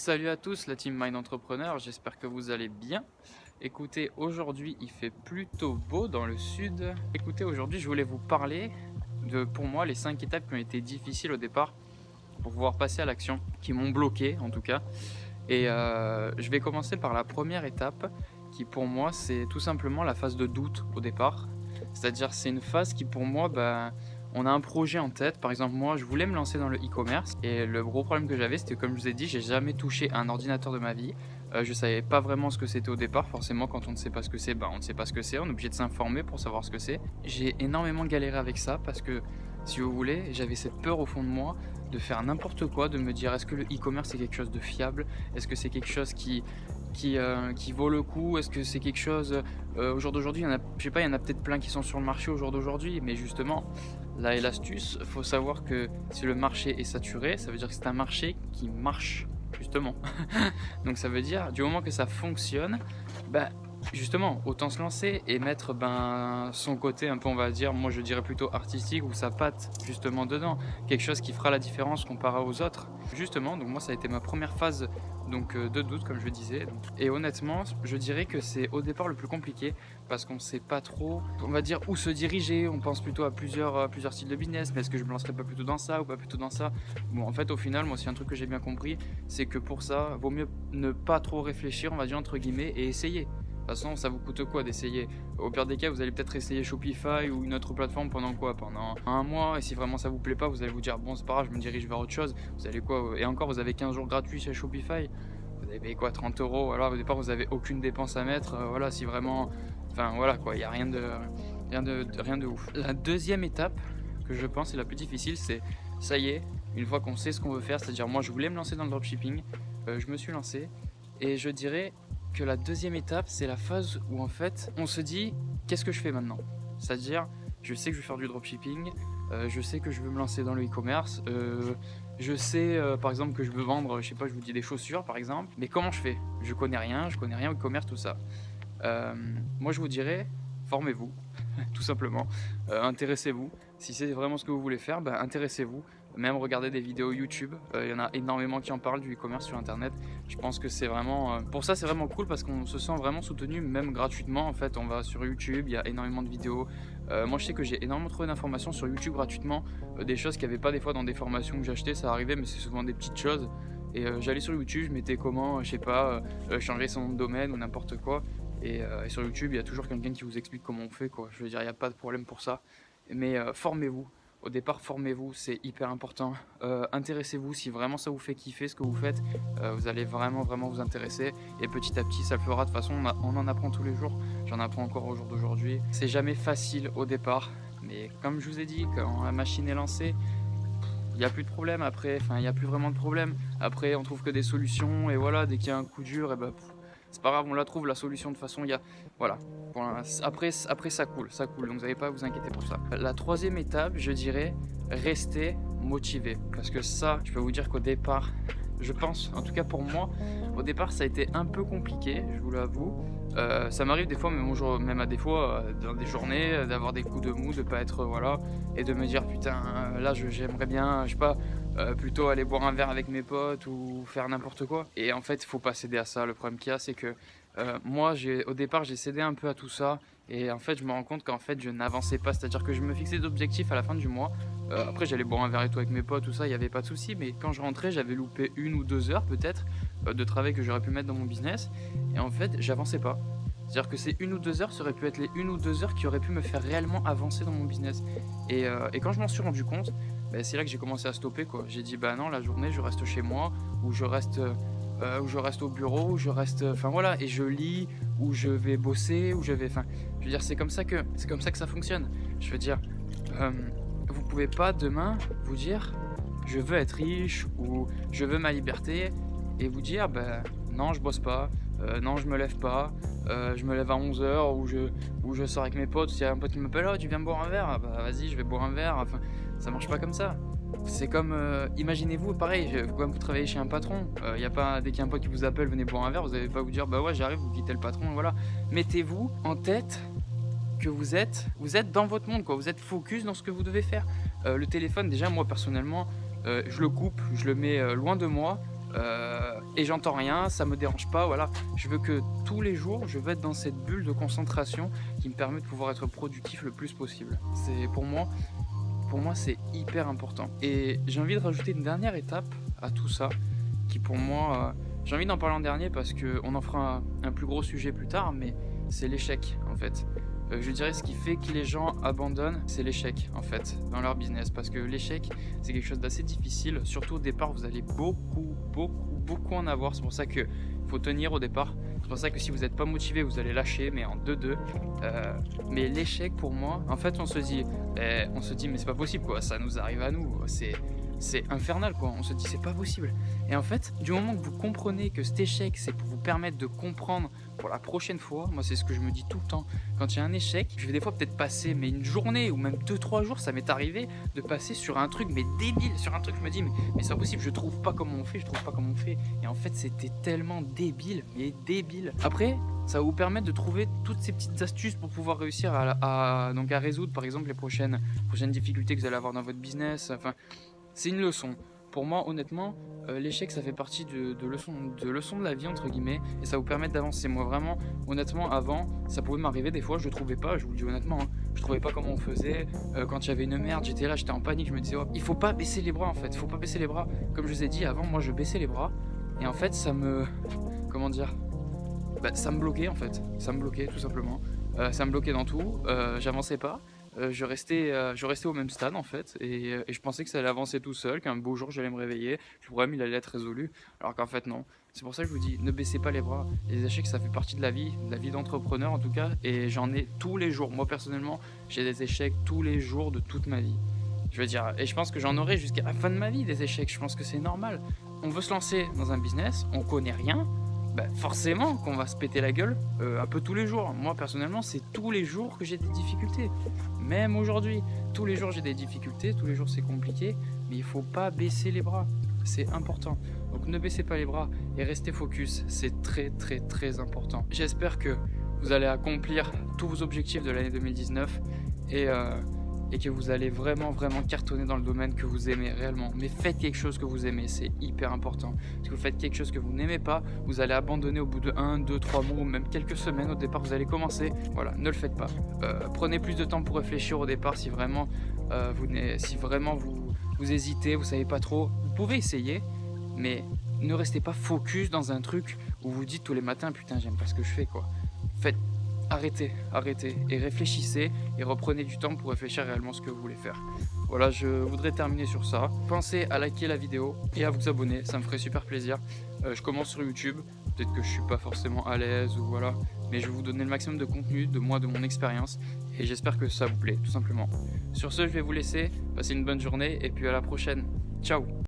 Salut à tous la team Mind Entrepreneur, j'espère que vous allez bien. Écoutez, aujourd'hui il fait plutôt beau dans le sud. Écoutez, aujourd'hui je voulais vous parler de, pour moi, les 5 étapes qui ont été difficiles au départ pour pouvoir passer à l'action, qui m'ont bloqué en tout cas. Et je vais commencer par la première étape qui pour moi c'est tout simplement la phase de doute au départ. C'est-à-dire c'est une phase qui pour moi, on a un projet en tête. Par exemple moi je voulais me lancer dans le e-commerce et le gros problème que j'avais c'était, comme je vous ai dit, j'ai jamais touché à un ordinateur de ma vie. Je savais pas vraiment ce que c'était au départ. Forcément quand on ne sait pas ce que c'est, on ne sait pas ce que c'est, on est obligé de s'informer pour savoir ce que c'est. J'ai énormément galéré avec ça parce que, si vous voulez, j'avais cette peur au fond de moi de faire n'importe quoi, de me dire est-ce que le e-commerce c'est quelque chose de fiable, est-ce que c'est quelque chose qui vaut le coup, est-ce que c'est quelque chose au jour d'aujourd'hui, il y en a, je sais pas, il y en a peut-être plein qui sont sur le marché au jour d'aujourd'hui, mais justement là est l'astuce. Il faut savoir que si le marché est saturé, ça veut dire que c'est un marché qui marche justement. Donc ça veut dire du moment que ça fonctionne, justement, autant se lancer et mettre son côté un peu, on va dire, moi je dirais plutôt artistique, ou sa patte justement dedans, quelque chose qui fera la différence comparé aux autres. Justement, donc moi ça a été ma première phase de doute, comme je le disais. Et honnêtement, je dirais que c'est au départ le plus compliqué parce qu'on ne sait pas trop, on va dire, où se diriger. On pense plutôt à plusieurs styles de business, mais est-ce que je me lancerai pas plutôt dans ça ou pas plutôt dans ça? Bon, en fait, au final, moi, c'est un truc que j'ai bien compris, c'est que pour ça, vaut mieux ne pas trop réfléchir, on va dire entre guillemets, et essayer. De toute façon, ça vous coûte quoi d'essayer? Au pire des cas, vous allez peut-être essayer Shopify ou une autre plateforme pendant quoi? Pendant un mois. Et si vraiment ça vous plaît pas, vous allez vous dire bon, c'est pas grave, je me dirige vers autre chose. Vous allez quoi? Et encore, vous avez 15 jours gratuits chez Shopify. Vous avez payé quoi? 30 euros. Alors au départ, vous avez aucune dépense à mettre. Voilà, si vraiment. Enfin voilà quoi, il n'y a rien de ouf. La deuxième étape que je pense est la plus difficile, c'est ça y est, une fois qu'on sait ce qu'on veut faire, c'est-à-dire moi je voulais me lancer dans le dropshipping, je me suis lancé, et je dirais que la deuxième étape, c'est la phase où en fait on se dit qu'est-ce que je fais maintenant? C'est-à-dire je sais que je vais faire du dropshipping, je sais que je veux me lancer dans le e-commerce, je sais par exemple que je veux vendre, je sais pas, je vous dis des chaussures par exemple, mais comment je fais? Je connais rien au e-commerce, tout ça. Moi je vous dirais, formez-vous tout simplement, intéressez-vous. Si c'est vraiment ce que vous voulez faire, intéressez-vous. Même regardez des vidéos YouTube, il y en a énormément qui en parlent du e-commerce sur internet. Je pense que c'est vraiment, pour ça c'est vraiment cool parce qu'on se sent vraiment soutenu, même gratuitement. En fait, on va sur YouTube, il y a énormément de vidéos. Moi je sais que j'ai énormément trouvé d'informations sur YouTube gratuitement, des choses qu'il n'y avait pas des fois dans des formations que j'achetais, ça arrivait, mais c'est souvent des petites choses. Et j'allais sur YouTube, je mettais comment, je sais pas, changer son nom de domaine ou n'importe quoi. Et sur YouTube, il y a toujours quelqu'un qui vous explique comment on fait, quoi. Je veux dire, il n'y a pas de problème pour ça. Mais formez-vous. Au départ, formez-vous, c'est hyper important. Intéressez-vous, si vraiment ça vous fait kiffer ce que vous faites, vous allez vraiment vous intéresser. Et petit à petit, ça le fera. De toute façon, on en apprend tous les jours. J'en apprends encore au jour d'aujourd'hui. C'est jamais facile au départ. Mais comme je vous ai dit, quand la machine est lancée, il n'y a plus de problème après. Enfin, il n'y a plus vraiment de problème. Après, on trouve que des solutions. Et voilà, dès qu'il y a un coup dur, et c'est pas grave, on la trouve la solution. De toute façon, il y a, voilà. Après ça coule, donc vous n'avez pas à vous inquiéter pour ça. La troisième étape, je dirais, rester motivé, parce que ça, je peux vous dire qu'au départ, je pense, en tout cas pour moi, au départ ça a été un peu compliqué, je vous l'avoue. Ça m'arrive des fois, même à des fois, dans des journées, d'avoir des coups de mou, de pas être, voilà, et de me dire putain, là j'aimerais bien, je sais pas, plutôt aller boire un verre avec mes potes ou faire n'importe quoi. Et en fait, il faut pas céder à ça. Le problème qu'il y a, c'est que moi, au départ, j'ai cédé un peu à tout ça. Et en fait, je me rends compte qu'en fait, je n'avançais pas. C'est-à-dire que je me fixais d'objectifs à la fin du mois. Après, j'allais boire un verre et tout avec mes potes, tout ça, il n'y avait pas de souci. Mais quand je rentrais, j'avais loupé 1 ou 2 heures peut-être de travail que j'aurais pu mettre dans mon business. Et en fait, j'avançais pas. C'est-à-dire que ces 1 ou 2 heures, ça aurait pu être les 1 ou 2 heures qui auraient pu me faire réellement avancer dans mon business. Et quand je m'en suis rendu compte, c'est là que j'ai commencé à stopper, quoi. J'ai dit non, la journée je reste chez moi, ou je reste au bureau, ou je reste, enfin voilà, et je lis, ou je vais bosser, ou je veux dire, c'est comme ça que ça fonctionne. Je veux dire, vous pouvez pas demain vous dire je veux être riche ou je veux ma liberté et vous dire non, je bosse pas, non, je me lève pas, je me lève à 11 h, ou je sors avec mes potes. S'il y a un pote qui m'appelle, oh tu viens me boire un verre, vas-y, je vais boire un verre. Enfin, ça marche pas comme ça. C'est comme, imaginez-vous, pareil, comme vous travaillez chez un patron, y a pas, dès qu'il y a un pote qui vous appelle, venez boire un verre, vous n'allez pas vous dire ouais j'arrive, vous quittez le patron, voilà. Mettez-vous en tête que vous êtes dans votre monde, quoi. Vous êtes focus dans ce que vous devez faire. Le téléphone, déjà moi personnellement, je le coupe, je le mets loin de moi. et j'entends rien, ça me dérange pas, voilà. Je veux que tous les jours, je veux être dans cette bulle de concentration qui me permet de pouvoir être productif le plus possible. C'est pour moi, c'est hyper important. Et j'ai envie de rajouter une dernière étape à tout ça, qui pour moi, j'ai envie d'en parler en dernier parce qu'on en fera un plus gros sujet plus tard, mais c'est l'échec en fait. Je dirais ce qui fait que les gens abandonnent, c'est l'échec en fait dans leur business, parce que l'échec c'est quelque chose d'assez difficile, surtout au départ vous allez beaucoup en avoir, c'est pour ça qu'il faut tenir au départ, c'est pour ça que si vous n'êtes pas motivé vous allez lâcher, mais en 2-2. Mais l'échec pour moi, en fait on se dit mais c'est pas possible quoi, ça nous arrive à nous, c'est infernal quoi, on se dit c'est pas possible. Et en fait, du moment que vous comprenez que cet échec c'est pour vous permettre de comprendre pour la prochaine fois, moi c'est ce que je me dis tout le temps, quand il y a un échec, je vais des fois peut-être passer mais une journée ou même 2-3 jours, ça m'est arrivé de passer sur un truc mais débile, sur un truc je me dis mais c'est pas possible, je trouve pas comment on fait, et en fait c'était tellement débile, mais débile. Après, ça va vous permettre de trouver toutes ces petites astuces pour pouvoir réussir à résoudre par exemple les prochaines difficultés que vous allez avoir dans votre business. Enfin, c'est une leçon. Pour moi, honnêtement, l'échec, ça fait partie de leçons de la vie, entre guillemets, et ça vous permet d'avancer. Moi, vraiment, honnêtement, avant, ça pouvait m'arriver des fois, je trouvais pas, je vous le dis honnêtement, hein, je trouvais pas comment on faisait. Quand il y avait une merde, j'étais là, j'étais en panique, je me disais, oh, il faut pas baisser les bras, en fait, il faut pas baisser les bras. Comme je vous ai dit avant, moi, je baissais les bras, et en fait, ça me... Comment dire, ça me bloquait, en fait. Ça me bloquait, tout simplement. Ça me bloquait dans tout, j'avançais pas. Je restais au même stade en fait, et je pensais que ça allait avancer tout seul, qu'un beau jour j'allais me réveiller, le problème il allait être résolu, alors qu'en fait non. C'est pour ça que je vous dis, ne baissez pas les bras. Les échecs ça fait partie de la vie d'entrepreneur en tout cas, et j'en ai tous les jours. Moi personnellement, j'ai des échecs tous les jours de toute ma vie. Je veux dire, et je pense que j'en aurai jusqu'à la fin de ma vie des échecs, je pense que c'est normal. On veut se lancer dans un business, on connaît rien, forcément qu'on va se péter la gueule un peu tous les jours. Moi personnellement c'est tous les jours que j'ai des difficultés, même aujourd'hui tous les jours j'ai des difficultés, tous les jours c'est compliqué, mais il faut pas baisser les bras, c'est important. Donc ne baissez pas les bras et restez focus, c'est très important. J'espère que vous allez accomplir tous vos objectifs de l'année 2019 et que vous allez vraiment cartonner dans le domaine que vous aimez réellement. Mais faites quelque chose que vous aimez, c'est hyper important. Si vous faites quelque chose que vous n'aimez pas, vous allez abandonner au bout de 1, 2, 3 mois ou même quelques semaines. Au départ, vous allez commencer. Voilà, ne le faites pas. Prenez plus de temps pour réfléchir au départ si vraiment vous hésitez, vous savez pas trop. Vous pouvez essayer, mais ne restez pas focus dans un truc où vous dites tous les matins, putain, j'aime pas ce que je fais, quoi. Arrêtez et réfléchissez et reprenez du temps pour réfléchir réellement ce que vous voulez faire. Voilà, je voudrais terminer sur ça. Pensez à liker la vidéo et à vous abonner, ça me ferait super plaisir. Je commence sur YouTube, peut-être que je suis pas forcément à l'aise ou voilà, mais je vais vous donner le maximum de contenu de moi, de mon expérience, et j'espère que ça vous plaît tout simplement. Sur ce, je vais vous laisser, passez une bonne journée et puis à la prochaine. Ciao.